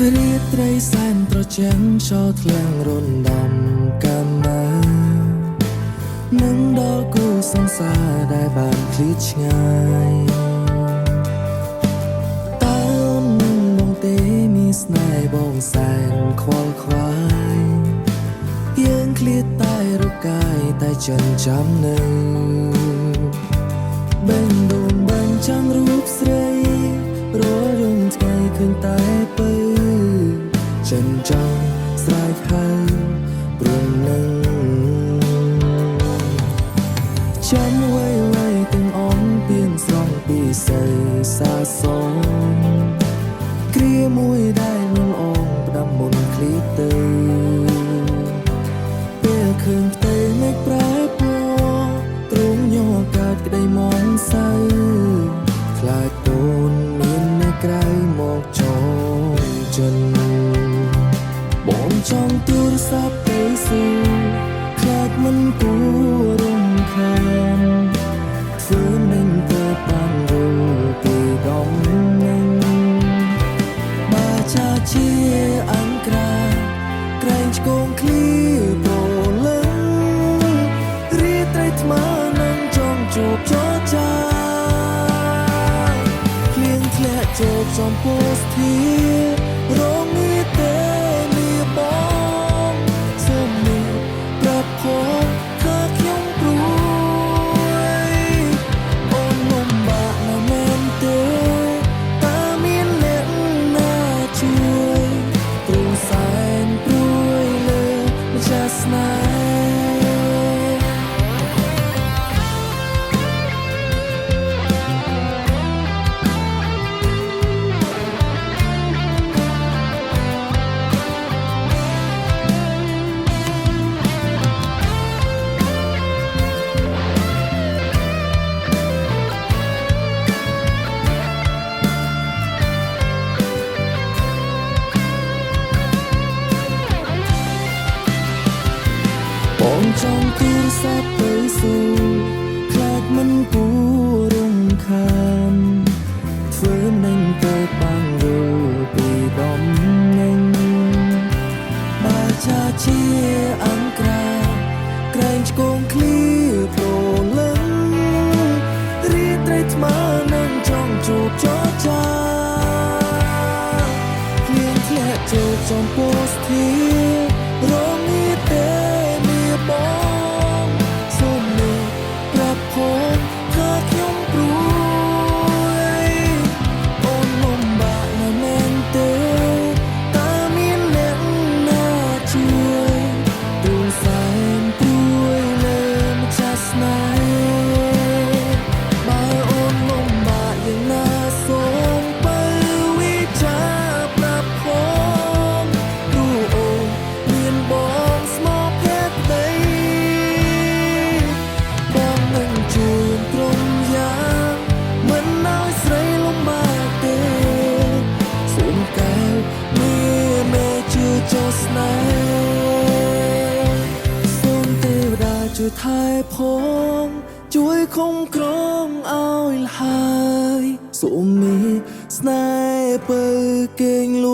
រៀបត្រីសែនត្រជាក់ចោលធ្លាំងរំដំកាមានឹងដល់គូសង្សារដែលបានឃ្លាតឆ្ងាយតើអូននឹងបងទេមានស្នេហ៍បងសែនខ្វល់ខ្វាយយើងឃ្លាតតែរកាយតែចិនចាំនៅបេះដូងបាញ់ចាំរូបស្រីរាល់យំថ្ងៃឃើញតែពើចិនចង់ស្រែកហៅព្រមនឹងចាំໄວទាំងអងពៀនស្រង់ពីស័យសាសងគ្រាមួយដែលនឹងអងផ្ដាំមុនឃ្លីទៅពេលឃើញផ្ទៃមេឃប្រែពណ៌ទ្រង់ញ័រកើតក្តីមងសៅខ្លាចតូនមាននៅក្រៅមកចងចិនបងចង់ទូរស័ព្ទទៅសួរខ្លាចមិនគួររំខានធ្វើនឹងទៅបានរូបពីដំនឹងបាចាជាអង្ក្រាក្រែងឆ្កងឃ្លីព្រលឹងរីត្រីថ្មនឹងចង់ជួបចរចាភ្លៀងធ្លាក់ចូលចំពោះស្ធារងនេះទេមានបងសូមនេះប្រាប់ផងថាខ្ញុំព្រួយអូនលំបាកណាស់មែនទេតើមានអ្នកណាជួយទ្រង់សែនព្រួយលើម្ចាស់ស្នេហ៍បងចង់ទូរស័ព្ទទៅសួរខ្លាចមិនគួររំខានធ្វើនឹងទៅបានរូបពីដំនឹងបាចាជាអង្ក្រាក្រែងឆ្កងឃ្លីព្រលឹងរីត្រីថ្មនឹងចង់ជួបចរចាភ្លៀងធ្លាក់ចូលចំពោះស្ធារងនេះទេបងសូមនេះប្រាប់ផងថាខ្ញុំព្រួយអូនលំបាកណាស់មែនទេតើមានអ្នកណាជួយទ្រង់សែនព្រួយលើម្ចាស់ស្នេហ៍បើអូនលំបាកយ៉ាងណាសូមបើវិចារប្រាប់ផងព្រោះអូនមានបងស្មោកស្នេហ៍សូមទេវតាជួយថែផងជួយคุ้มครองឲ្យលហើយសូមមីស្នេហ៍ពើគេងល